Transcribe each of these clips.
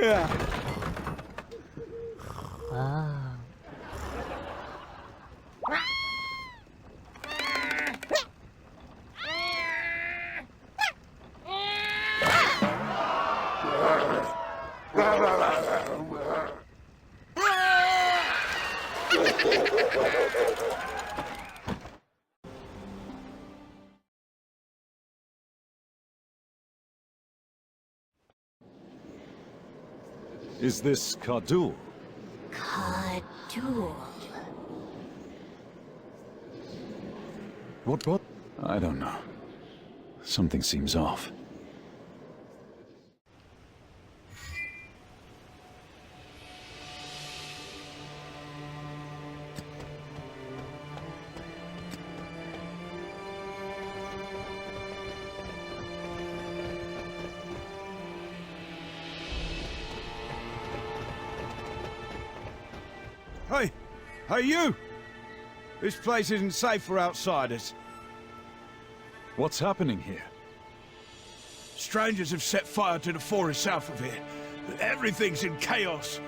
Ah. Is this Kardul? Kardul. What? I don't know. Something seems off. Hey, you! This place isn't safe for outsiders. What's happening here? Strangers have set fire to the forest south of here. Everything's in chaos.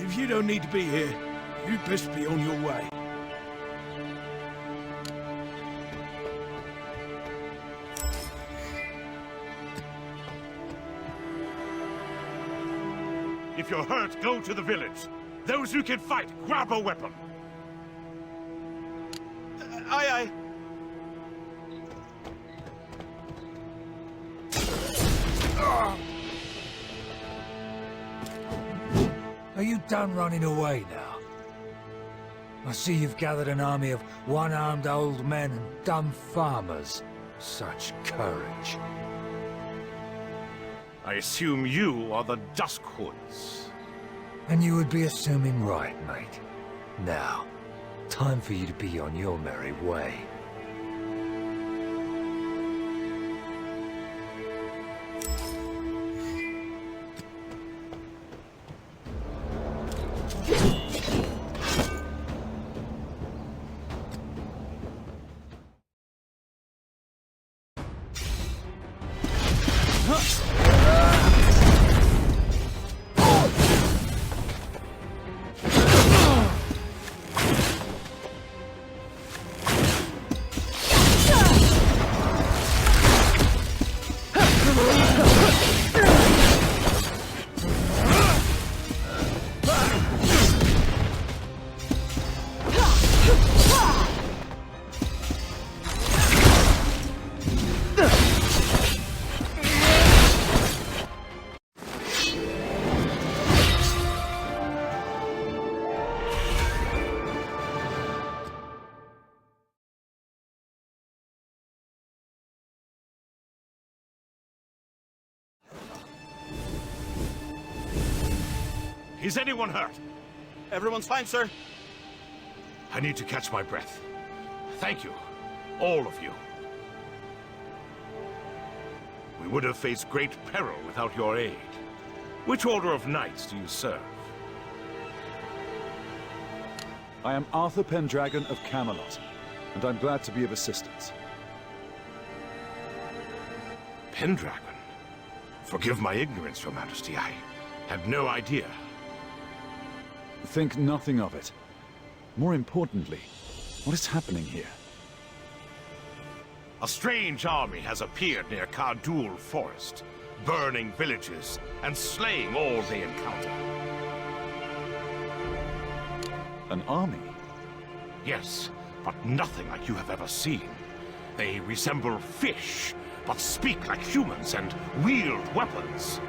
If you don't need to be here, you'd best be on your way. If you're hurt, go to the village. Those who can fight, grab a weapon. Aye. Are you done running away now? I see you've gathered an army of one-armed old men and dumb farmers. Such courage. I assume you are the Duskhoods. And you would be assuming right, mate. Now, time for you to be on your merry way. Is anyone hurt? Everyone's fine, sir. I need to catch my breath. Thank you, all of you. We would have faced great peril without your aid. Which order of knights do you serve? I am Arthur Pendragon of Camelot, and I'm glad to be of assistance. Pendragon? Forgive my ignorance, Your Majesty. I had no idea. Think nothing of it. More importantly, what is happening here? A strange army has appeared near Kardul Forest, burning villages and slaying all they encounter. An army? Yes, but nothing like you have ever seen. They resemble fish, but speak like humans and wield weapons.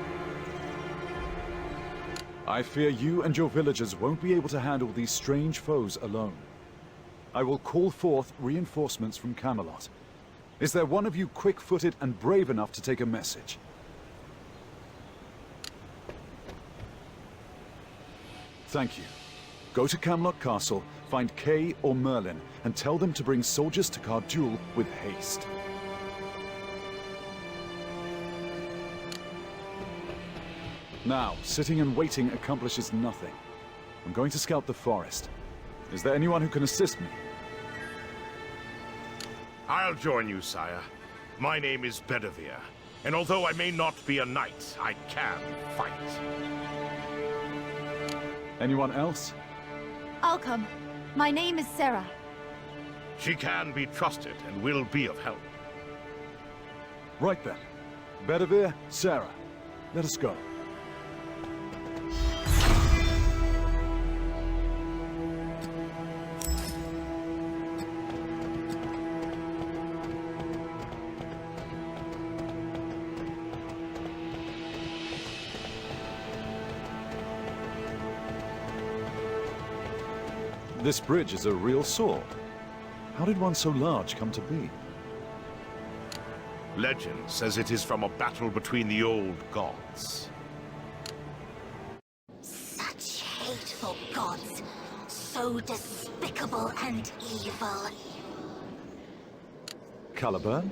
I fear you and your villagers won't be able to handle these strange foes alone. I will call forth reinforcements from Camelot. Is there one of you quick-footed and brave enough to take a message? Thank you. Go to Camelot Castle, find Kay or Merlin, and tell them to bring soldiers to Kardul with haste. Now, sitting and waiting accomplishes nothing. I'm going to scout the forest. Is there anyone who can assist me? I'll join you, sire. My name is Bedivere. And although I may not be a knight, I can fight. Anyone else? I'll come. My name is Sarah. She can be trusted and will be of help. Right then. Bedivere, Sarah, let us go. This bridge is a real sword. How did one so large come to be? Legend says it is from a battle between the old gods. Such hateful gods, so despicable and evil. Caliburn?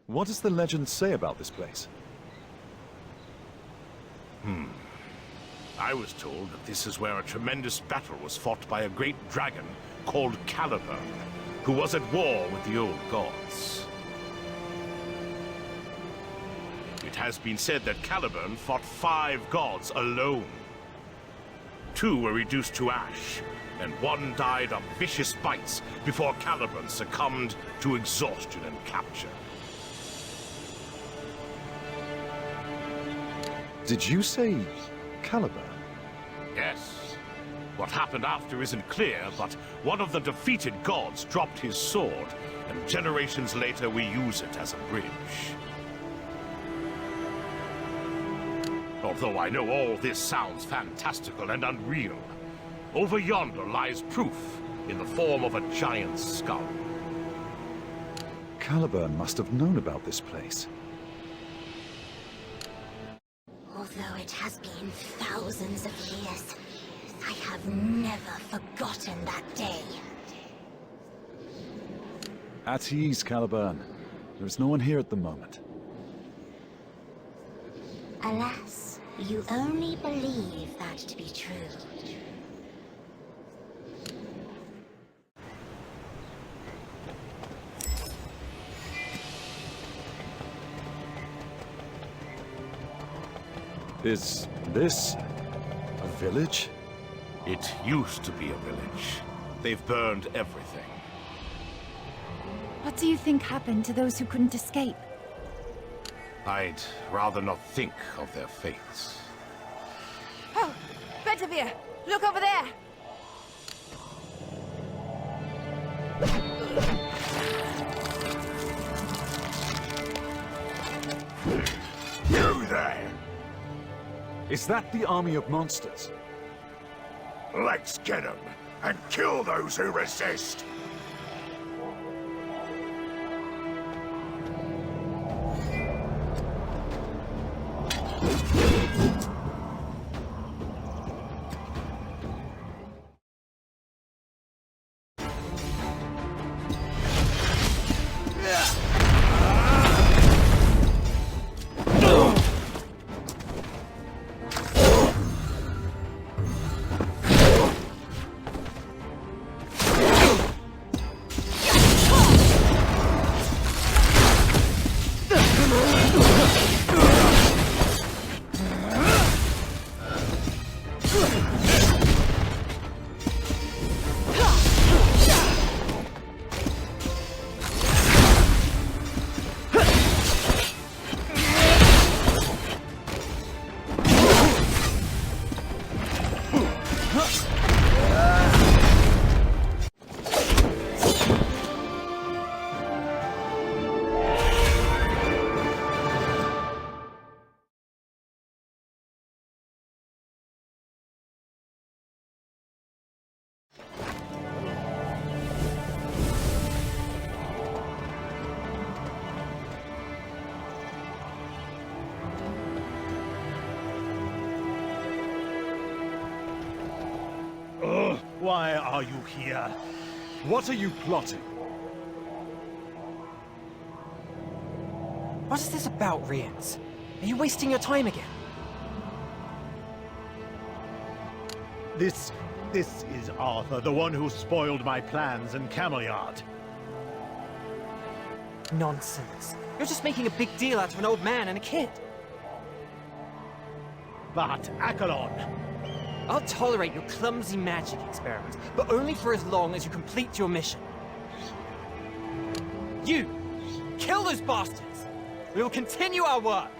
What does the legend say about this place? I was told that this is where a tremendous battle was fought by a great dragon called Caliburn, who was at war with the old gods. It has been said that Caliburn fought 5 gods alone. 2 were reduced to ash, and 1 died of vicious bites before Caliburn succumbed to exhaustion and capture. Did you say Caliburn? Yes. What happened after isn't clear, but one of the defeated gods dropped his sword, and generations later we use it as a bridge. Although I know all this sounds fantastical and unreal, over yonder lies proof in the form of a giant's skull. Caliburn must have known about this place. Although it has been thousands of years, I have never forgotten that day. At ease, Caliburn. There is no one here at the moment. Alas, you only believe that to be true. Is this a village? It used to be a village. They've burned everything. What do you think happened to those who couldn't escape? I'd rather not think of their fates. Oh! Bedivere! Look over there! You there! Is that the army of monsters? Let's get them and kill those who resist! Why are you here? What are you plotting? What is this about, Rience? Are you wasting your time again? This is Arthur, the one who spoiled my plans in Camelot. Nonsense. You're just making a big deal out of an old man and a kid. But Akalon, I'll tolerate your clumsy magic experiments, but only for as long as you complete your mission. You! Kill those bastards! We will continue our work!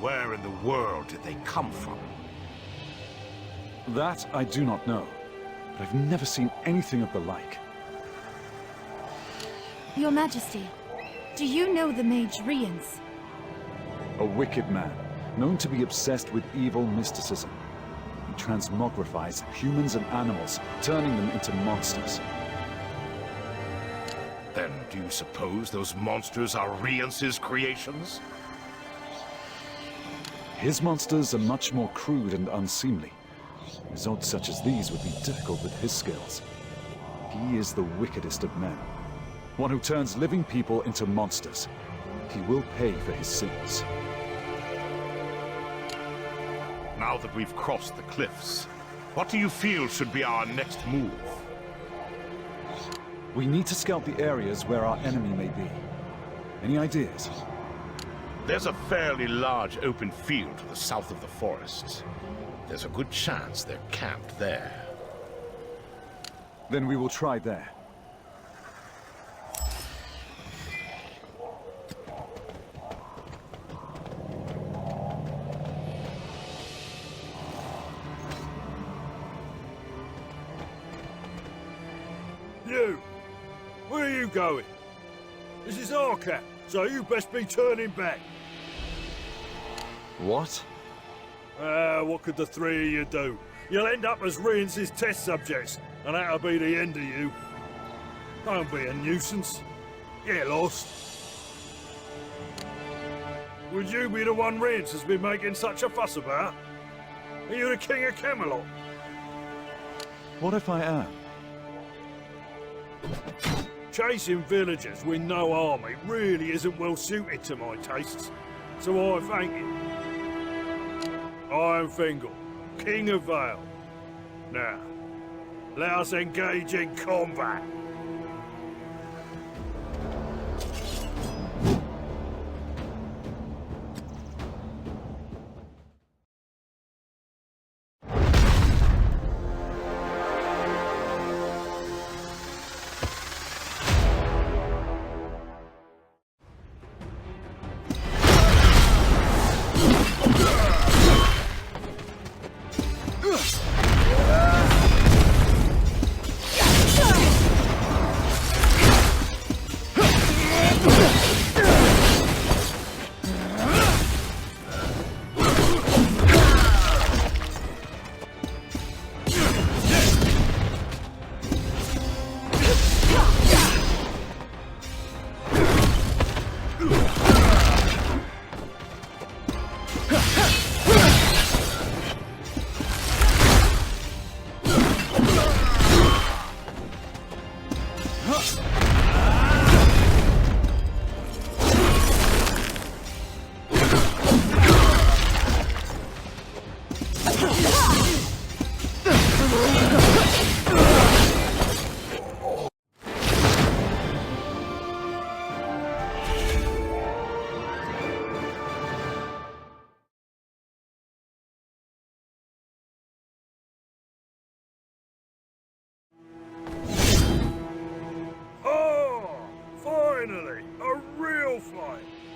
Where in the world did they come from? That I do not know, but I've never seen anything of the like. Your Majesty, do you know the mage Rience? A wicked man, known to be obsessed with evil mysticism. He transmogrifies humans and animals, turning them into monsters. Then do you suppose those monsters are Rience's creations? His monsters are much more crude and unseemly. Results such as these would be difficult with his skills. He is the wickedest of men. One who turns living people into monsters. He will pay for his sins. Now that we've crossed the cliffs, what do you feel should be our next move? We need to scout the areas where our enemy may be. Any ideas? There's a fairly large open field to the south of the forests. There's a good chance they're camped there. Then we will try there. You! Where are you going? This is our camp, so you best be turning back. What? What could the three of you do? You'll end up as Rience's test subjects, and that'll be the end of you. Don't be a nuisance. Get lost. Would you be the one Rience has been making such a fuss about? Are you the king of Camelot? What if I am? Chasing villagers with no army really isn't well suited to my tastes, so I thank you. I am Fingal, King of Vale. Now, let us engage in combat.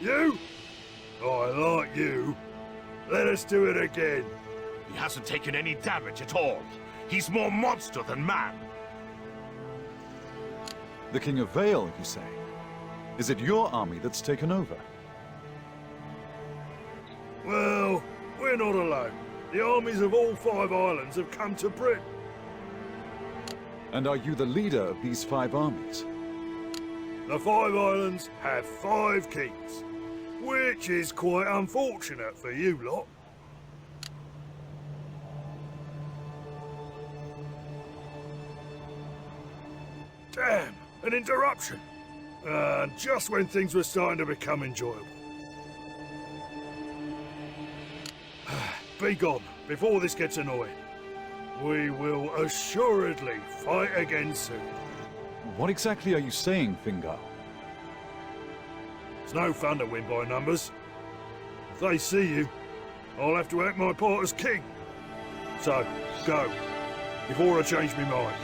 You? I like you. Let us do it again. He hasn't taken any damage at all. He's more monster than man. The King of Vale, you say? Is it your army that's taken over? Well, we're not alone. The armies of all 5 islands have come to Britain. And are you the leader of these 5 armies? The 5 islands have 5 kings, which is quite unfortunate for you lot. Damn, an interruption. Just when things were starting to become enjoyable. Be gone, before this gets annoying. We will assuredly fight again soon. What exactly are you saying, Fingal? It's no fun to win by numbers. If they see you, I'll have to act my part as king. So, go, before I change my mind.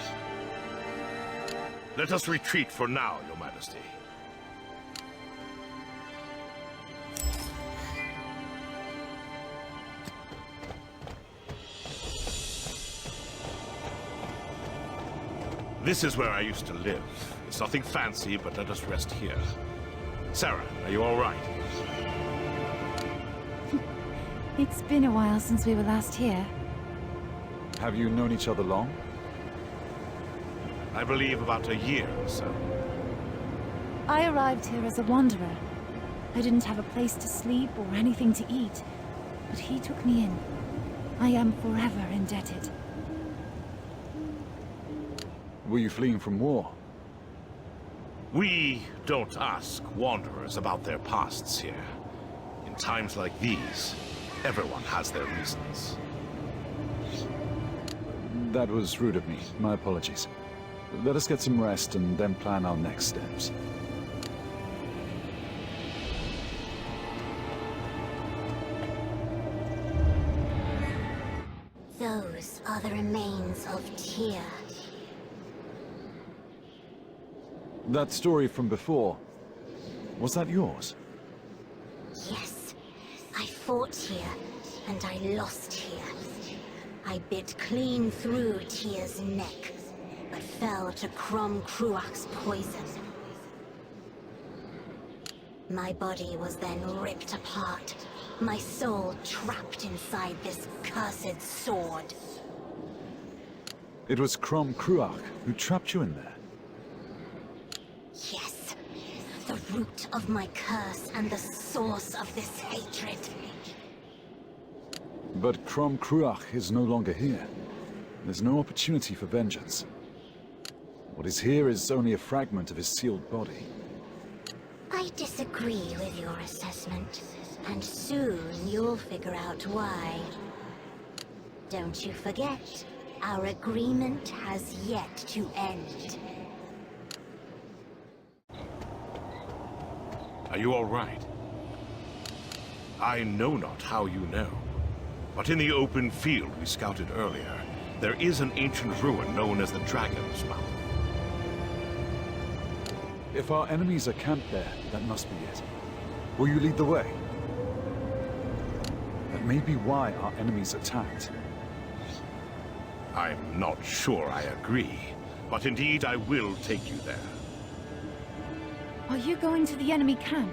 Let us retreat for now, Your Majesty. This is where I used to live. It's nothing fancy, but let us rest here. Sarah, are you all right? It's been a while since we were last here. Have you known each other long? I believe about a year or so. I arrived here as a wanderer. I didn't have a place to sleep or anything to eat, but he took me in. I am forever indebted. Were you fleeing from war? We don't ask wanderers about their pasts here. In times like these, everyone has their reasons. That was rude of me. My apologies. Let us get some rest and then plan our next steps. Those are the remains of Tyr. That story from before, was that yours? Yes, I fought here, and I lost here. I bit clean through Tyr's neck, but fell to Crom Cruach's poison. My body was then ripped apart, my soul trapped inside this cursed sword. It was Crom Cruach who trapped you in there. Yes, the root of my curse and the source of this hatred. But Crom Cruach is no longer here. There's no opportunity for vengeance. What is here is only a fragment of his sealed body. I disagree with your assessment, and soon you'll figure out why. Don't you forget, our agreement has yet to end. Are you all right? I know not how you know, but in the open field we scouted earlier, there is an ancient ruin known as the Dragon's Mouth. If our enemies are camped there, that must be it. Will you lead the way? That may be why our enemies attacked. I'm not sure I agree, but indeed I will take you there. Are you going to the enemy camp?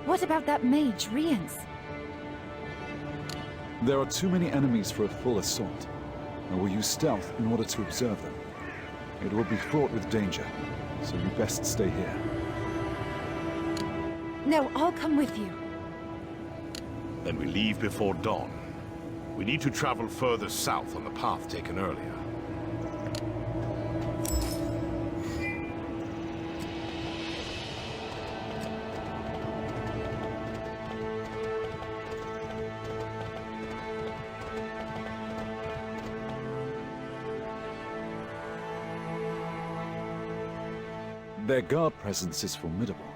What about that mage, Rience? There are too many enemies for a full assault. I will use stealth in order to observe them. It will be fraught with danger, so you best stay here. No, I'll come with you. Then we leave before dawn. We need to travel further south on the path taken earlier. Their guard presence is formidable.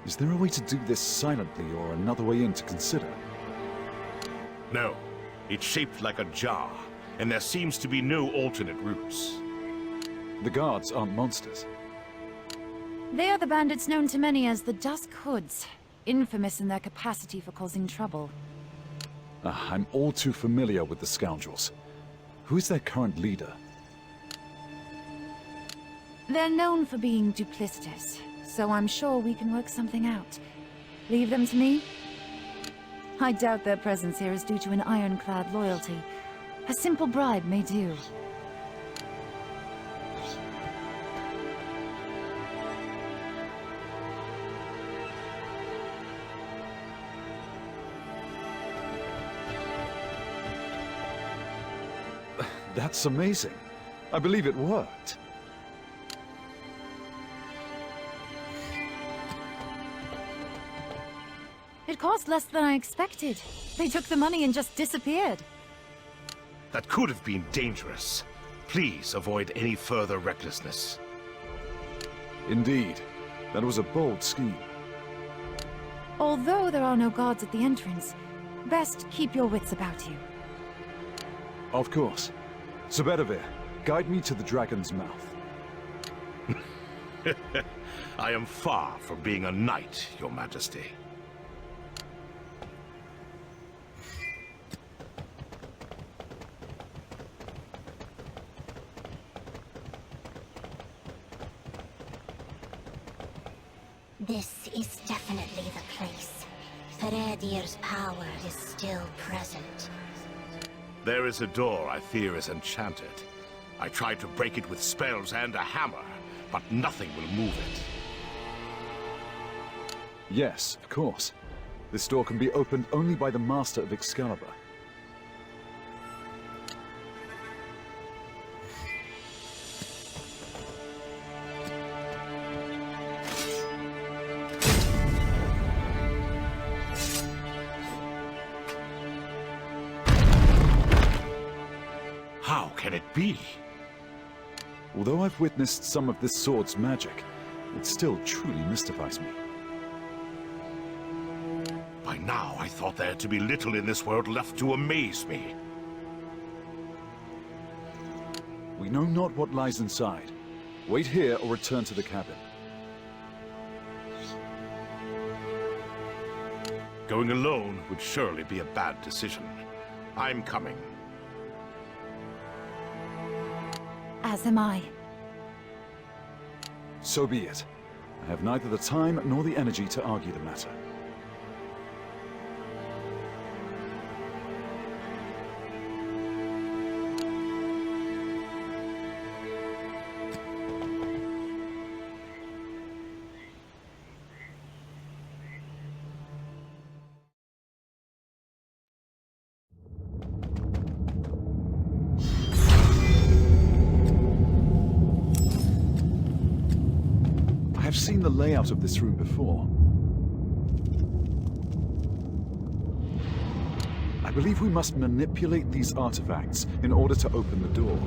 Is there a way to do this silently or another way in to consider? No, it's shaped like a jar, and there seems to be no alternate routes. The guards aren't monsters. They are the bandits known to many as the Dusk Hoods. infamous in their capacity for causing trouble. I'm all too familiar with the scoundrels. Who is their current leader? They're known for being duplicitous, so I'm sure we can work something out. Leave them to me? I doubt their presence here is due to an ironclad loyalty. A simple bribe may do. That's amazing. I believe it worked. It cost less than I expected. They took the money and just disappeared. That could have been dangerous. Please avoid any further recklessness. Indeed. That was a bold scheme. Although there are no guards at the entrance, best keep your wits about you. Of course. Sir Bedivere, guide me to the Dragon's Mouth. I am far from being a knight, Your Majesty. This is definitely the place. Feredir's power is still present. There is a door I fear is enchanted. I tried to break it with spells and a hammer, but nothing will move it. Yes, of course. This door can be opened only by the Master of Excalibur. How can it be? Although I've witnessed some of this sword's magic, it still truly mystifies me. By now, I thought there to be little in this world left to amaze me. We know not what lies inside. Wait here or return to the cabin. Going alone would surely be a bad decision. I'm coming. As am I. So be it. I have neither the time nor the energy to argue the matter. I've seen the layout of this room before. I believe we must manipulate these artifacts in order to open the door.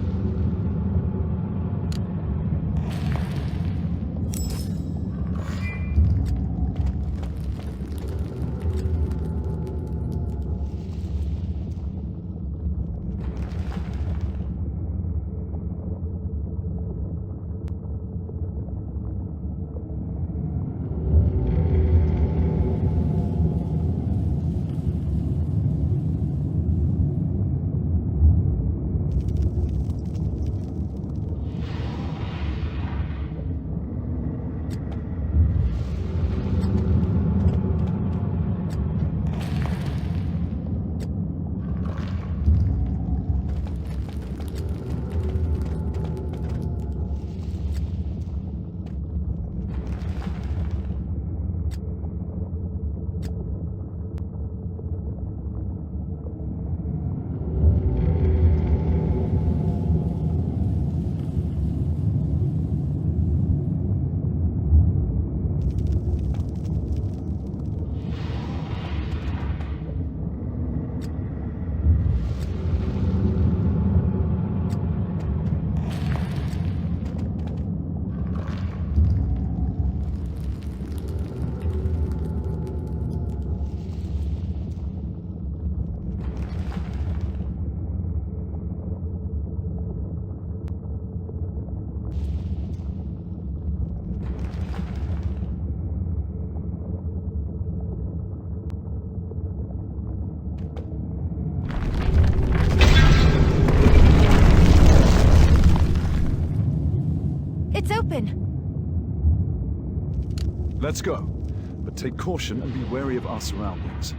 Let's go. But take caution and be wary of our surroundings.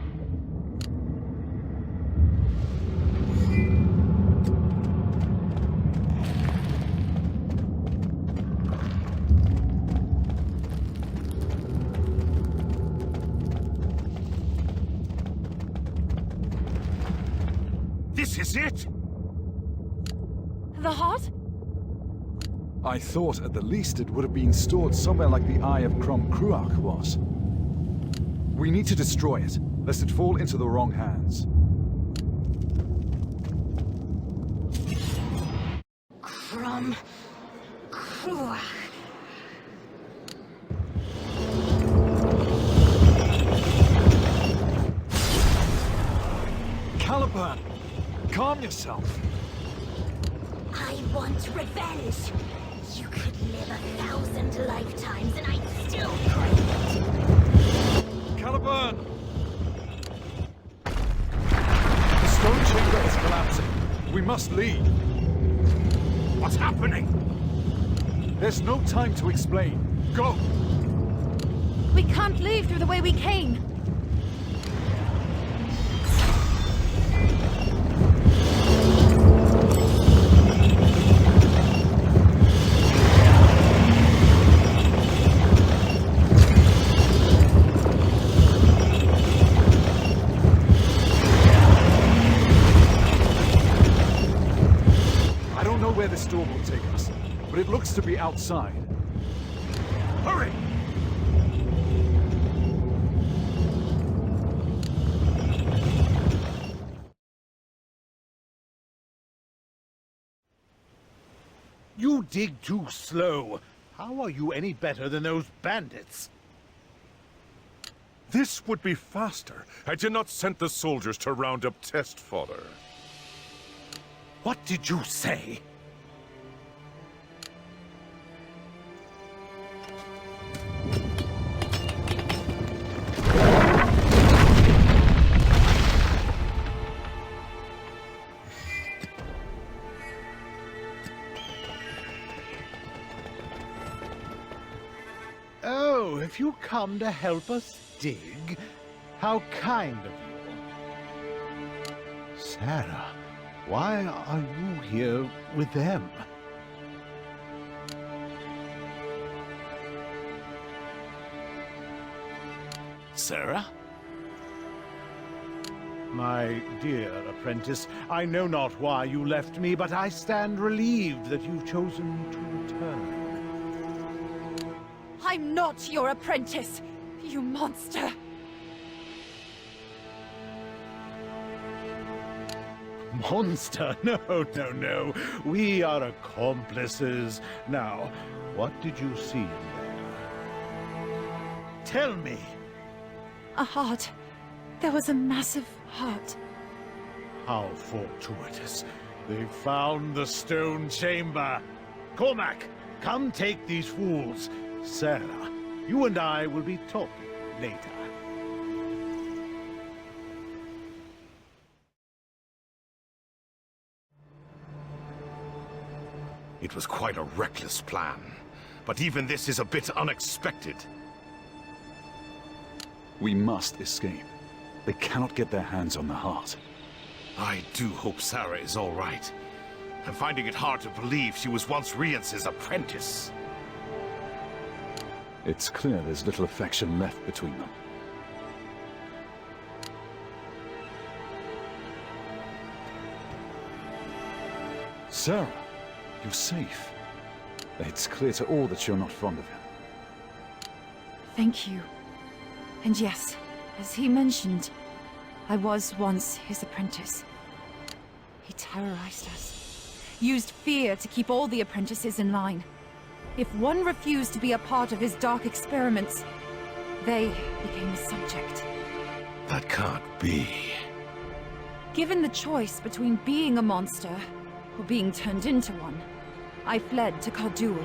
This is it! The heart? I thought at the least it would have been stored somewhere like the Eye of Crom Cruach was. We need to destroy it, lest it fall into the wrong hands. Crom Cruach. Caliban! Calm yourself! I want revenge. You could live 1,000 lifetimes and I'd still crave it. Caliban! The stone chamber is collapsing. We must leave. What's happening? There's no time to explain. Go! We can't leave through the way we came. I don't know where this door will take us, but it looks to be outside. Hurry! You dig too slow. How are you any better than those bandits? This would be faster had you not sent the soldiers to round up test fodder. What did you say? Oh, have you come to help us dig? How kind of you. Sarah, why are you here with them? Sarah? My dear apprentice, I know not why you left me, but I stand relieved that you've chosen to return. I'm not your apprentice, you monster! Monster? No, no, no. We are accomplices. Now, what did you see in there? Tell me. A heart. There was a massive heart. How fortuitous. They found the stone chamber. Cormac, come take these fools. Sarah, you and I will be talking later. It was quite a reckless plan, but even this is a bit unexpected. We must escape. They cannot get their hands on the heart. I do hope Sarah is all right. I'm finding it hard to believe she was once Rience's apprentice. It's clear there's little affection left between them. Sarah, you're safe. It's clear to all that you're not fond of him. Thank you. And yes, as he mentioned, I was once his apprentice. He terrorized us, used fear to keep all the apprentices in line. If one refused to be a part of his dark experiments, they became a subject. That can't be. Given the choice between being a monster or being turned into one, I fled to Kaldul.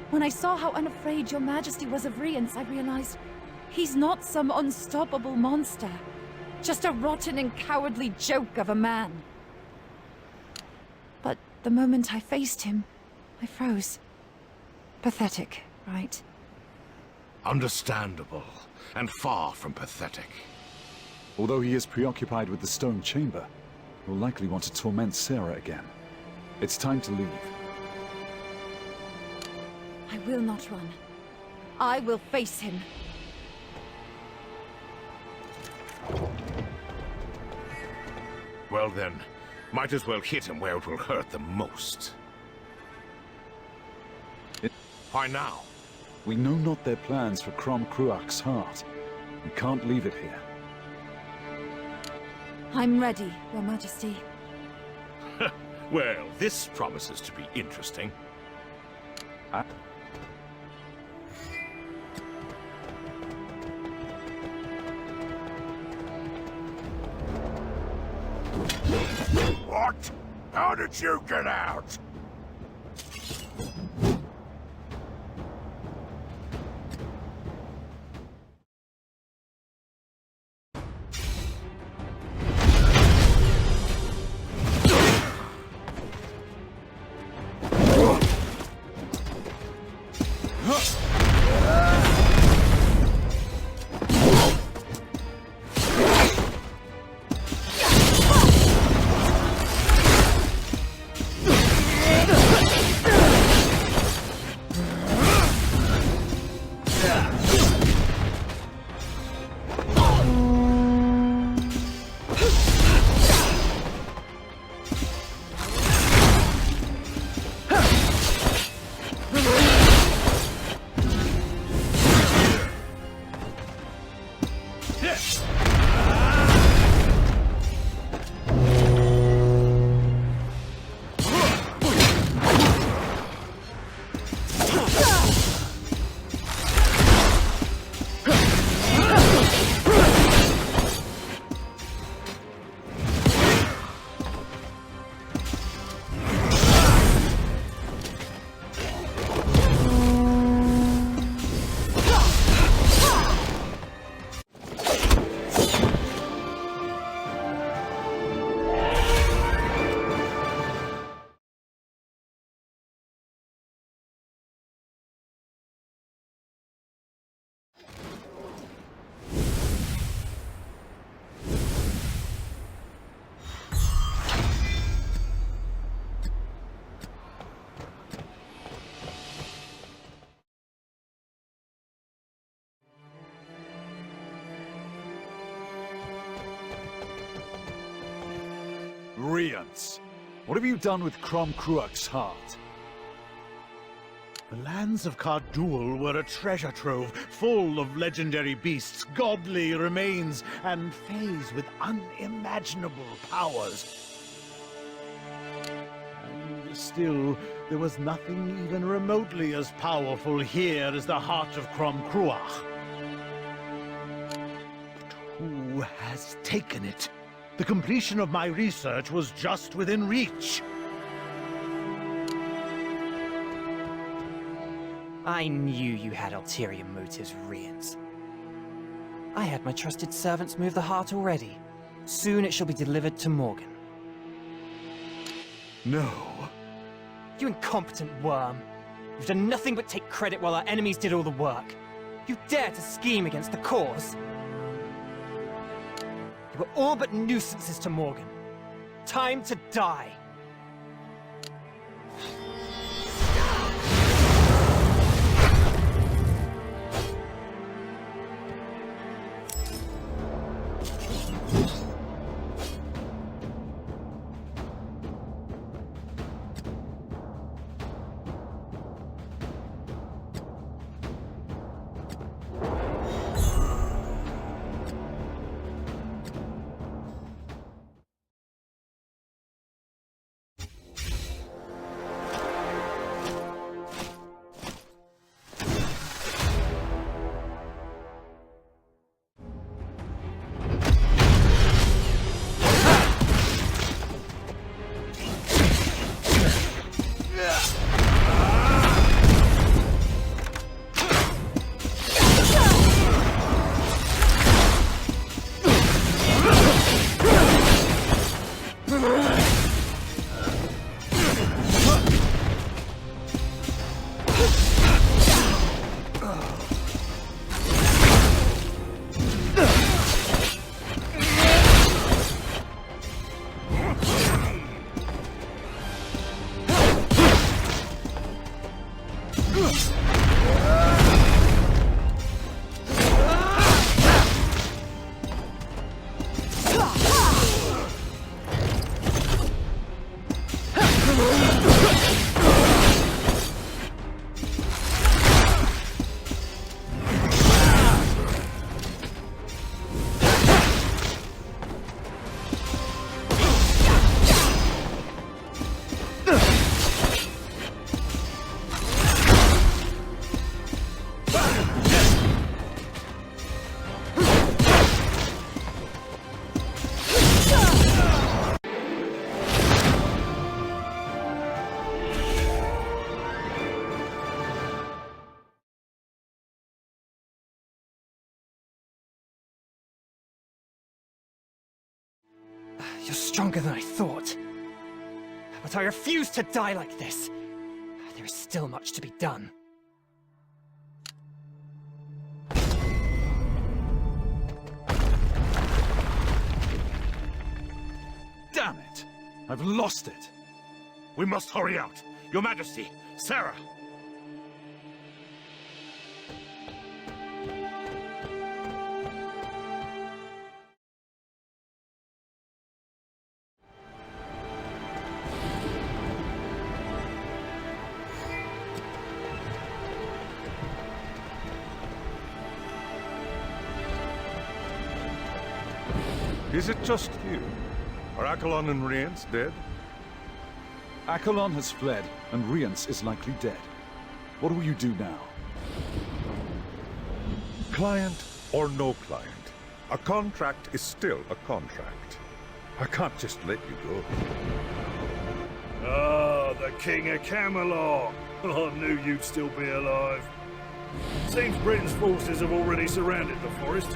When I saw how unafraid your majesty was of Rience, I realized he's not some unstoppable monster, just a rotten and cowardly joke of a man. But the moment I faced him, I froze. Pathetic, right? Understandable, and far from pathetic. Although he is preoccupied with the stone chamber, he'll likely want to torment Sarah again. It's time to leave. I will not run. I will face him. Well then, might as well hit him where it will hurt the most. Why now? We know not their plans for Crom Cruach's heart. We can't leave it here. I'm ready, Your Majesty. Well, this promises to be interesting. Ah. What? How did you get out? Rience! What have you done with Crom Cruach's heart? The lands of Kardul were a treasure trove full of legendary beasts, godly remains, and fays with unimaginable powers. And still, there was nothing even remotely as powerful here as the heart of Crom Cruach. But who has taken it? The completion of my research was just within reach. I knew you had ulterior motives, Rience. I had my trusted servants move the heart already. Soon it shall be delivered to Morgan. No. You incompetent worm. You've done nothing but take credit while our enemies did all the work. You dare to scheme against the cause? You were all but nuisances to Morgan. Time to die. stronger than I thought. But I refuse to die like this. There is still much to be done. Damn it! I've lost it! We must hurry out. Your Majesty, Sarah! Is it just you? Are Accolon and Rience dead? Accolon has fled, and Rience is likely dead. What will you do now? Client or no client, a contract is still a contract. I can't just let you go. Ah, the King of Camelot! I knew you'd still be alive. Seems Britain's forces have already surrounded the forest.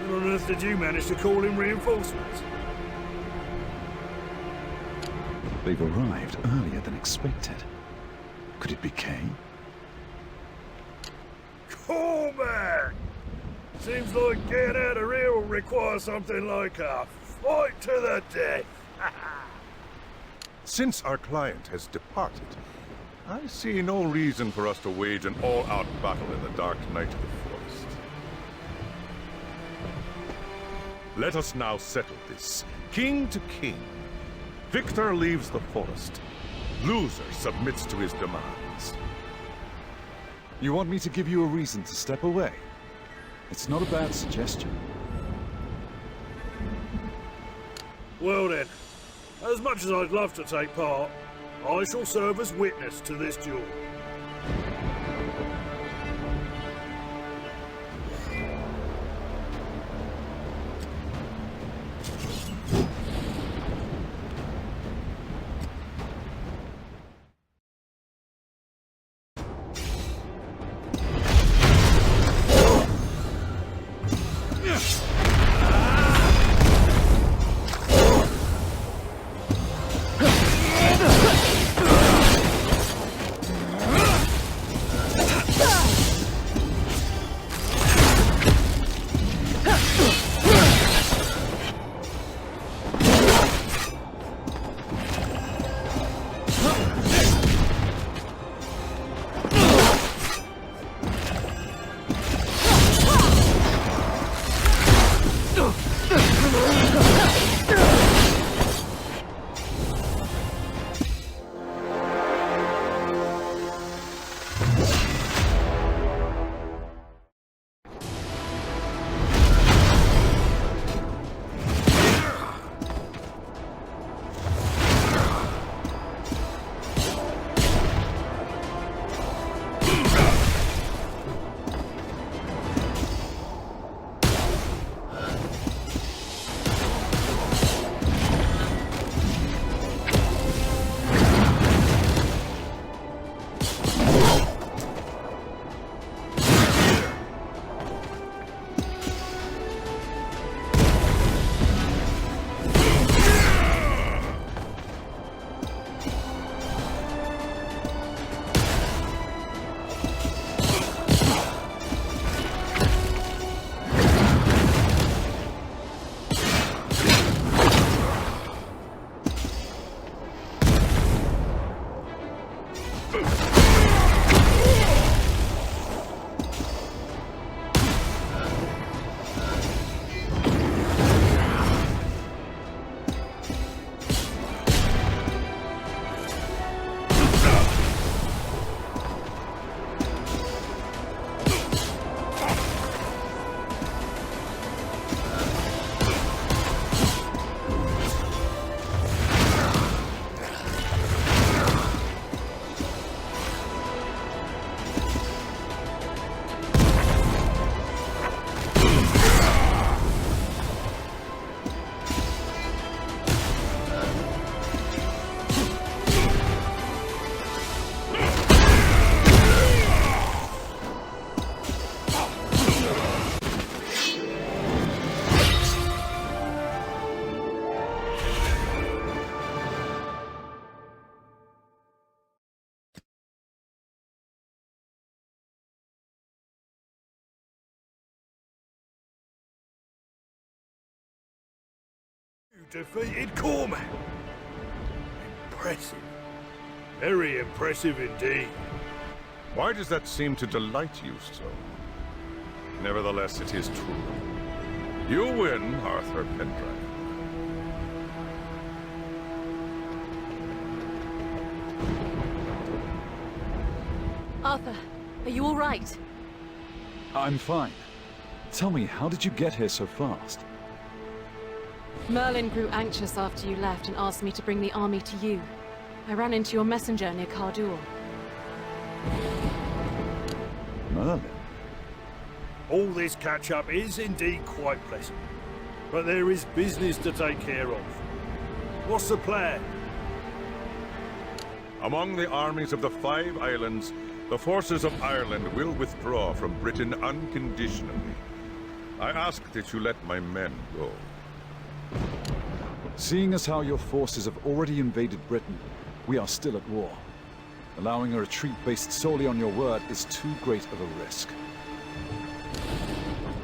How on earth did you manage to call in reinforcements? They've arrived earlier than expected. Could it be Kay? Cormac! Seems like getting out of here will require something like a fight to the death. Since our client has departed, I see no reason for us to wage an all-out battle in the dark night of the forest. Let us now settle this, king to king. Victor leaves the forest. Loser submits to his demands. You want me to give you a reason to step away? It's not a bad suggestion. Well then, as much as I'd love to take part, I shall serve as witness to this duel. You defeated Cormac. Impressive. Very impressive indeed. Why does that seem to delight you so? Nevertheless, it is true. You win, Arthur Pendragon. Arthur, are you all right? I'm fine. Tell me, how did you get here so fast? Merlin grew anxious after you left and asked me to bring the army to you. I ran into your messenger near Cardour. Merlin? All this catch-up is indeed quite pleasant. But there is business to take care of. What's the plan? Among the armies of the 5 islands, the forces of Ireland will withdraw from Britain unconditionally. I ask that you let my men go. Seeing as how your forces have already invaded Britain, we are still at war. Allowing a retreat based solely on your word is too great of a risk.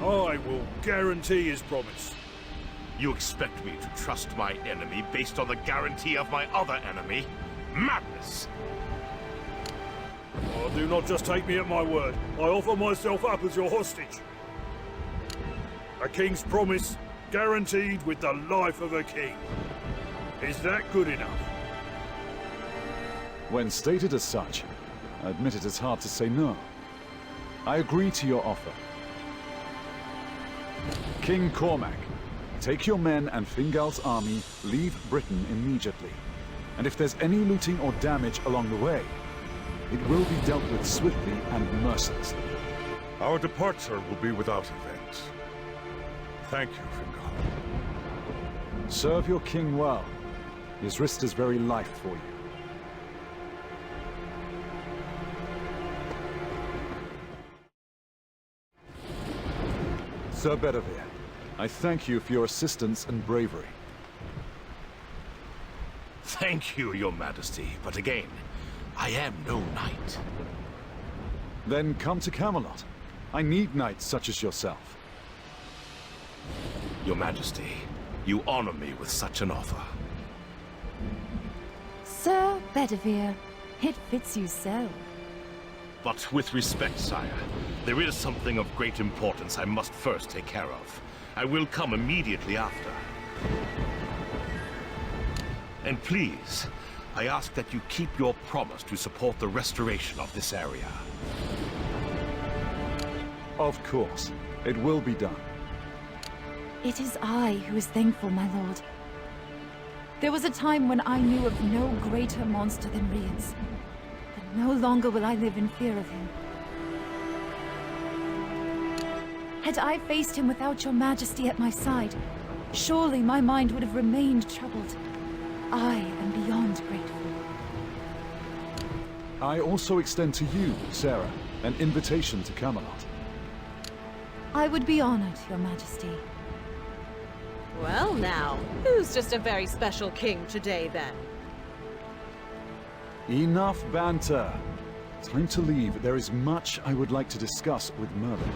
I will guarantee his promise. You expect me to trust my enemy based on the guarantee of my other enemy? Madness! Oh, do not just take me at my word. I offer myself up as your hostage. A king's promise, guaranteed with the life of a king. Is that good enough? When stated as such, I admit it is hard to say no. I agree to your offer. King Cormac, take your men and Fingal's army, leave Britain immediately. And if there's any looting or damage along the way, it will be dealt with swiftly and mercilessly. Our departure will be without event. Thank you, Fingal. Serve your king well. He's risked his very life for you. Sir Bedivere, I thank you for your assistance and bravery. Thank you, Your Majesty, but again, I am no knight. Then come to Camelot. I need knights such as yourself. Your Majesty, you honor me with such an offer. Sir Bedivere, it fits you so. But with respect, sire, there is something of great importance I must first take care of. I will come immediately after. And please, I ask that you keep your promise to support the restoration of this area. Of course. It will be done. It is I who is thankful, my lord. There was a time when I knew of no greater monster than Rience. But no longer will I live in fear of him. Had I faced him without your majesty at my side, surely my mind would have remained troubled. I am beyond grateful. I also extend to you, Sarah, an invitation to Camelot. I would be honored, your majesty. Well now, who's just a very special king today then? Enough banter. Time to leave. There is much I would like to discuss with Merlin.